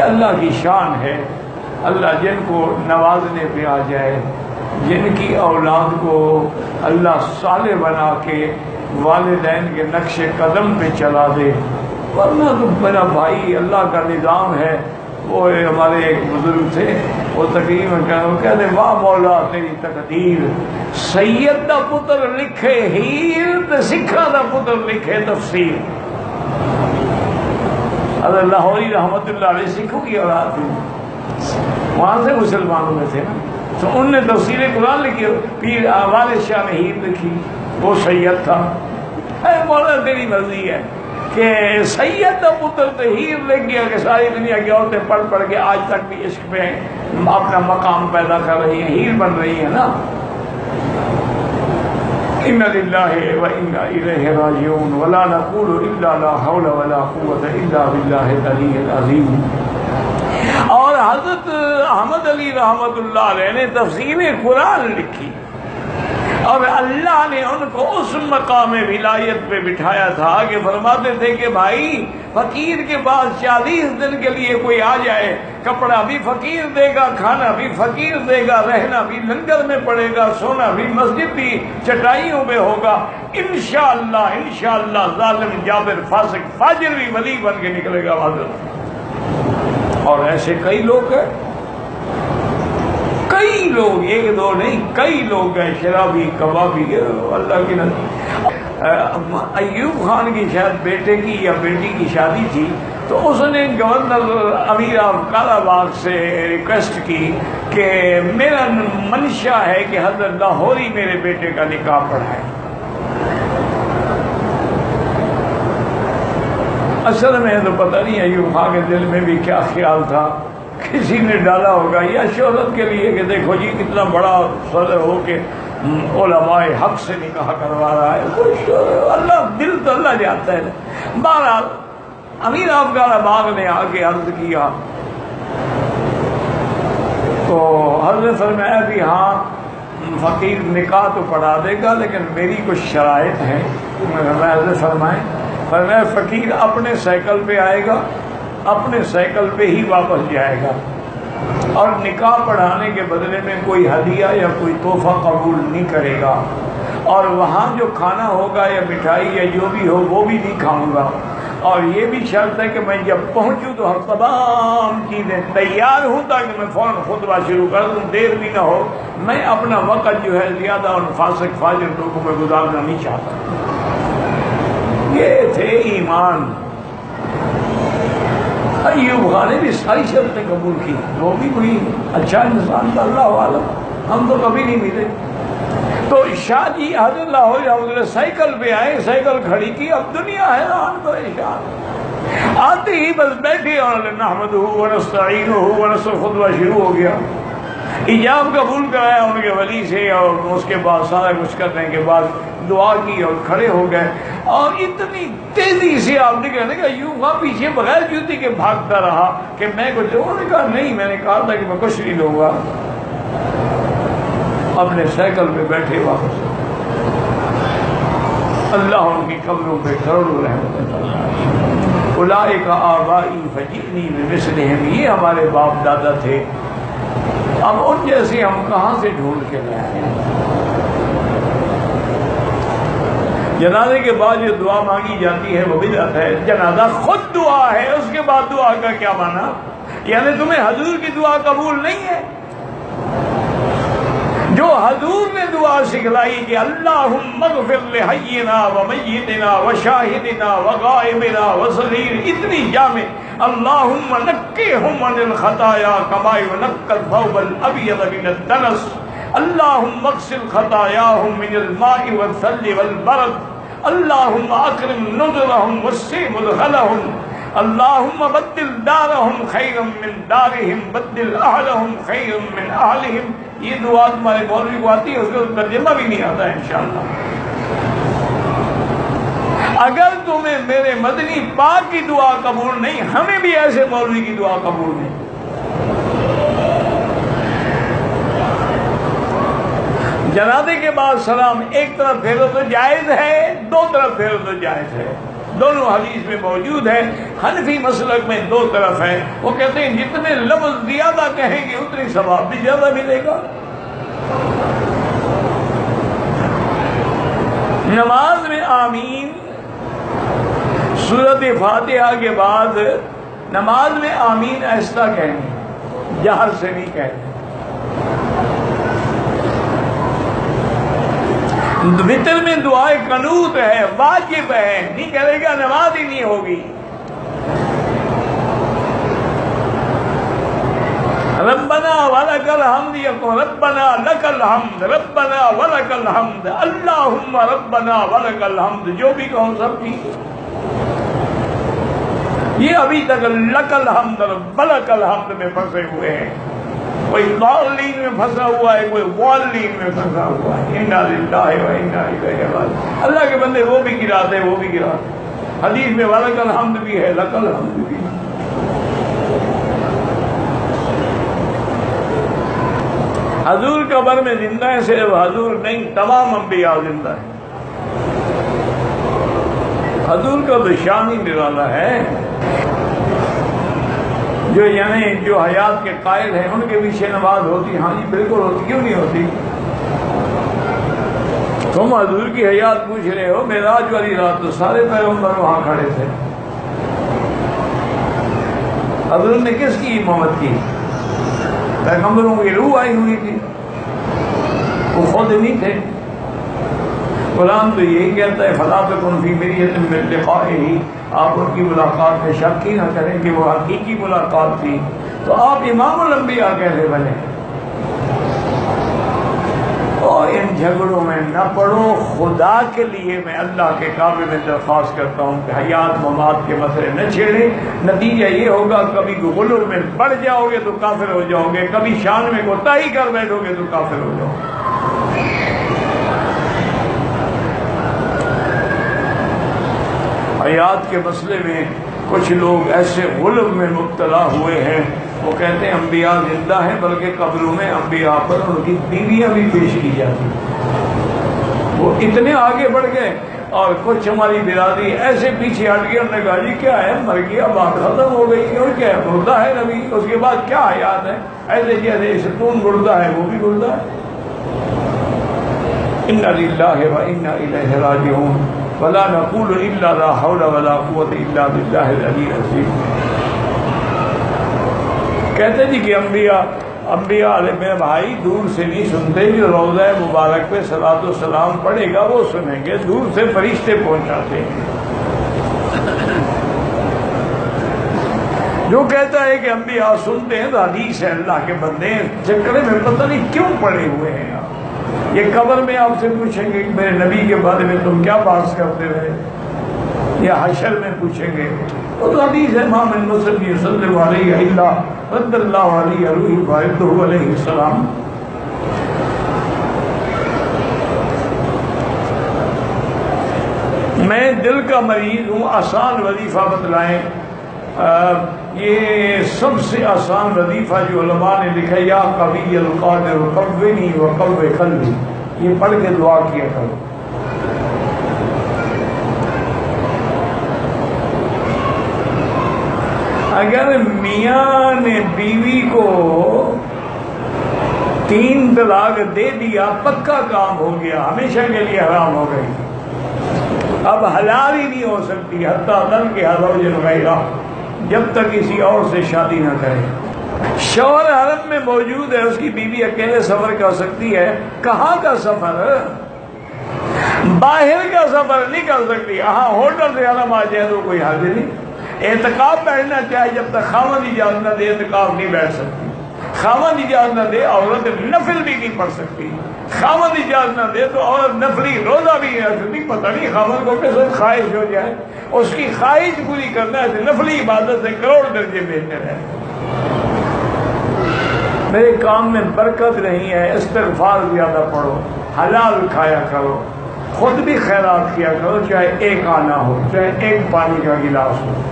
اللہ کی شان ہے. اللہ جن کو نوازنے پہ آ جائے، جن کی اولاد کو اللہ صالح بنا کے والدین کے نقش قدم پہ چلا دے. ورنہ تو میرا بھائی اللہ کا نظام ہے. وہ ہمارے ایک بزرگ تھے، وہ تقریر میں کہتے واہ مولا تیری تقدیر، سید دا پتر لکھے ہیر تے سکھا دا پتر لکھے تفسیر. حضرت لاہوری رحمت اللہ علیہ سکھوں کی اولاد تھی، وہاں سے مسلمانوں میں تھے نا، تو ان نے تفسیر قرآن لکھی. پیر والد شاہ نے ہیر لکھی، وہ سید تھا. اے مولا تیری مرضی ہے کہ سید کا پتر تو ہیر لکھ گیا کہ ساری دنیا کی عورتیں پڑھ پڑھ کے آج تک بھی عشق پہ اپنا مقام پیدا کر رہی ہیں، ہیر بن رہی ہیں نا. اِنَّا لِلَّهِ وَإِنَّا إِلَيْهِ رَاجِعُونَ وَلَا نَقُولُ إِلَّا لَا حَوْلَ وَلَا قُوَّةَ إِلَّا بِاللَّهِ الْعَلِيِّ الْعَظِيمِ. اور حضرت احمد علی رحمت اللہ علیہ نے تفسیر قرآن لکھی، اور اللہ نے ان کو اس مقام ولایت پہ بٹھایا تھا کہ فرماتے تھے کہ بھائی فقیر کے پاس 40 دن کے لیے کوئی آ جائے، کپڑا بھی فقیر دے گا، کھانا بھی فقیر دے گا، رہنا بھی لنگر میں پڑے گا، سونا بھی مسجد بھی چٹائیوں میں ہوگا، انشاءاللہ ظالم جابر فاسق فاجر بھی ولی بن کے نکلے گا حضرت. اور ایسے کئی لوگ ہیں، کئی لوگ، ایک دو نہیں، کئی لوگ ہیں، شرابی کبابی. اللہ کی نظر ایوب خان کی شاید بیٹے کی یا بیٹی کی شادی تھی، تو اس نے governor Amir of Kala Bagh سے ریکویسٹ کی کہ میرا منشا ہے کہ حضرت لاہوری میرے بیٹے کا نکاح پڑھائے. اصل میں تو پتہ نہیں ایوب خان کے دل میں بھی کیا خیال تھا، کسی نے ڈالا ہوگا یا شہرت کے لیے کہ دیکھو جی کتنا بڑا صدر ہو کے علماء حق سے نکاح کروا رہا ہے. اللہ دل تو اللہ جانتا ہے. بہرحال امیر افغان باغ نے آ کے عرض کیا تو حضرت فرمایا بھی ہاں فقیر نکاح تو پڑھا دے گا لیکن میری کچھ شرائط ہیں. میں حضرت فرمایا فقیر اپنے سائیکل پہ آئے گا، اپنے سائیکل پہ ہی واپس جائے گا، اور نکاح پڑھانے کے بدلے میں کوئی ہدیہ یا کوئی تحفہ قبول نہیں کرے گا، اور وہاں جو کھانا ہوگا یا مٹھائی یا جو بھی ہو وہ بھی نہیں کھاؤں گا، اور یہ بھی شرط ہے کہ میں جب پہنچوں تو ہر تمام چیزیں تیار ہوں تاکہ میں فوراً خطبہ شروع کر دوں، دیر بھی نہ ہو. میں اپنا وقت جو ہے زیادہ ان فاسق فاجر لوگوں میں گزارنا نہیں چاہتا. یہ تھے ایمان. ایوب خان نے بھی ساری شرطیں قبول کی، وہ بھی کوئی اچھا انسان تھا، اللہ عالم، ہم تو کبھی نہیں ملے. تو شاہ جی حضرت لاہور سائیکل پہ آئے، سائیکل کھڑی کی، اب دنیا حیران پریشان. آتے ہی بس بیٹھے اور نحمدہ ونستعینہ ونستغفرہ خطبہ شروع ہو گیا. ایجاب قبول کرایا ان کے ولی سے، اور اس کے بعد سارا کچھ کرنے کے بعد دعا کی اور کھڑے ہو گئے. اور اتنی تیزی سے آپ نے کہنے کا یوں وہاں پیچھے بغیر جوتی کے بھاگتا رہا کہ میں کچھ، انہوں نے کہا نہیں، میں نے کہا تھا کہ میں کچھ نہیں لوں گا. اپنے سائیکل پہ بیٹھے واپس. اللہ ان کی قبروں پہ کروڑوں رحمتیں فرمائے. اولئک آبائی فجئنی بمثلہم، یہ ہمارے باپ دادا تھے، اب ان جیسے ہم کہاں سے ڈھونڈ کے لائیں. جنازے کے بعد جو دعا مانگی جاتی ہے وہ بدعت ہے. جنازہ خود دعا ہے، اس کے بعد دعا کا کیا معنی؟ یعنی تمہیں حضور کی دعا قبول نہیں ہے؟ جو حضور نے دعا سکھلائی کہ اللہم اغفر لحینا ومیتنا وشاہدنا وغائبنا وصغیر، اتنی جامع، اللہم نقہم من الخطایا کما ینقی الثوب الابیض من الدنس، اللہم اغسل خطایاہم من الماء والثلج والبرد، اللہم اکرم نزلہم وسع مدخلہم، اللہم بدل دارہم خیرا من دارہم بدل اہلہم خیرا من اہلہم. یہ دعا تمہارے مولوی کو آتی ہے، اس کا ترجمہ بھی نہیں آتا ہے انشاءاللہ. اگر تمہیں میرے مدنی پاک کی دعا قبول نہیں، ہمیں بھی ایسے مولوی کی دعا قبول نہیں. جنازے کے بعد سلام ایک طرف پھیرو تو جائز ہے، دو طرف پھیرو تو جائز ہے. دونوں حدیث میں موجود ہے. حنفی مسلک میں دو طرف ہیں. وہ کہتے ہیں جتنے لفظ زیادہ کہیں گے اتنی ثواب بھی زیادہ ملے گا. نماز میں آمین سورۃ فاتحہ کے بعد نماز میں آمین ایسا کہنی، جہر سے نہیں کہنی. وتر میں دعائے قنوت ہے، واجب ہے، نہیں کرے گا نماز ہی نہیں ہوگی. ربنا ولک الحمد یقول ربنا لک الحمد ربنا ولک الحمد اللہم ربنا ولک الحمد، جو بھی کہوں سب ٹھیک. یہ ابھی تک لک الحمد ولک الحمد میں پھنسے ہوئے ہیں. کوئی ضالین میں پھنسا ہوا ہے، کوئی والین میں پھنسا ہوا ہے. انا للہ و انا الیہ راجعون. اللہ کے بندے وہ بھی گراتے ہیں، وہ بھی گراتے. حدیث میں ولک الحمد بھی ہے، لک الحمد بھی ہے. حضور قبر میں زندہ ہے، صرف حضور نہیں تمام انبیاء زندہ ہیں. حضور کا تو شان ہی نرالا ہے. جو حیات کے قائل ہیں ان کے پیچھے نماز ہوتی، ہاں جی بالکل ہوتی، کیوں نہیں ہوتی؟ تم حضور کی حیات پوچھ رہے ہو. معراج والی رات تو سارے پیغمبر وہاں کھڑے تھے. حضور نے کس کی امامت کی؟ پیغمبروں کی روح آئی ہوئی تھی، وہ خود نہیں تھے. قرآن تو یہی کہتا ہے فَلَا تَكُنْ فِي مِرْيَةٍ مِّن لِقَائِهِ. آپ ان کی ملاقات میں شک ہی نہ کریں کہ وہ حقیقی ملاقات تھی. تو آپ امام الانبیاء کیسے بنے؟ اور ان جھگڑوں میں نہ پڑو. خدا کے لیے میں اللہ کے کعبے میں درخواست کرتا ہوں کہ حیات ممات کے مسئلے نہ چھیڑیں. نتیجہ یہ ہوگا کبھی غلو میں بڑھ جاؤ گے تو کافر ہو جاؤ گے، کبھی شان میں کوتاہی کر بیٹھو گے تو کافر ہو جاؤ گے. حیات کے مسئلے میں کچھ لوگ ایسے غلو میں مبتلا ہوئے ہیں، وہ کہتے ہیں انبیاء زندہ ہیں، بلکہ قبروں میں انبیاء پر ان کی بیویاں بھی پیش کی جاتی. وہ اتنے آگے بڑھ گئے. اور کچھ ہماری برادری ایسے پیچھے ہٹ گئی، انہوں نے کہا جی کیا ہے، مر گیا، بات ختم ہو گئی، اور کیا ہے، مردہ ہے نبی، اس کے بعد کیا حیات ہے؟ ایسے جیسے ستون مردہ ہے وہ بھی مردہ ہے. انا للہ و انا الیہ راجعون ولا نقول الا لا حول ولا قوت الا باللہ العلی العظیم. کہتے جی کہ انبیاء علیہ میرے بھائی دور سے نہیں سنتے، جو روضہ مبارک پہ صلاۃ و سلام پڑھے گا وہ سنیں گے. دور سے فرشتے پہنچاتے ہیں. جو کہتا ہے کہ انبیاء سنتے ہیں تو حدیث ہے. اللہ کے بندے چکرے میں پتہ نہیں کیوں پڑے ہوئے ہیں. یہ قبر میں آپ سے پوچھیں گے کہ میرے نبی کے بارے میں تم کیا بات کرتے رہے، یا حشر میں پوچھیں گے. وہ تو حدیث ہے ما من مسلم یصلی علیہ الا رد اللہ علیہ روح فارغہ علیہ السلام. میں دل کا مریض ہوں، آسان وظیفہ بتلائیں. یہ سب سے آسان وظیفہ جو علماء نے لکھا یا قوی القادر قوّنی وقوّ قلبی، یہ پڑھ کے دعا کیا کرو. اگر میاں نے بیوی کو 3 طلاق دے دیا، پکا کام ہو گیا، ہمیشہ کے لیے حرام ہو گئی، اب حلال ہی نہیں ہو سکتی حتیٰ تنکح زوجا غیرہ، جب تک کسی اور سے شادی نہ کرے. شوہر حرم میں موجود ہے، اس کی بیوی اکیلے سفر کر سکتی ہے. کہاں کا سفر؟ باہر کا سفر نہیں کر سکتی. ہاں ہوٹل سے حرم آ جائے تو کوئی حاضر نہیں. اعتکاف بیٹھنا چاہے، جب تک خاوند اجازت نہ دے اعتکاف نہیں بیٹھ سکتی. خاوند اجازت نہ دے عورت نفل بھی نہیں پڑھ سکتی. خاوند اجازت نہ دے تو عورت نفلی روزہ بھی نہیں رکھ سکتی. پتہ نہیں خاوند کو کیسے خواہش ہو جائے، اس کی خواہش پوری کرنا ہے، نفلی عبادت سے کروڑ درجے بہتر ہے. میرے کام میں برکت نہیں ہے، استغفار زیادہ پڑھو، حلال کھایا کرو، خود بھی خیرات کیا کرو، چاہے ایک آنا ہو، چاہے ایک پانی کا گلاس ہو.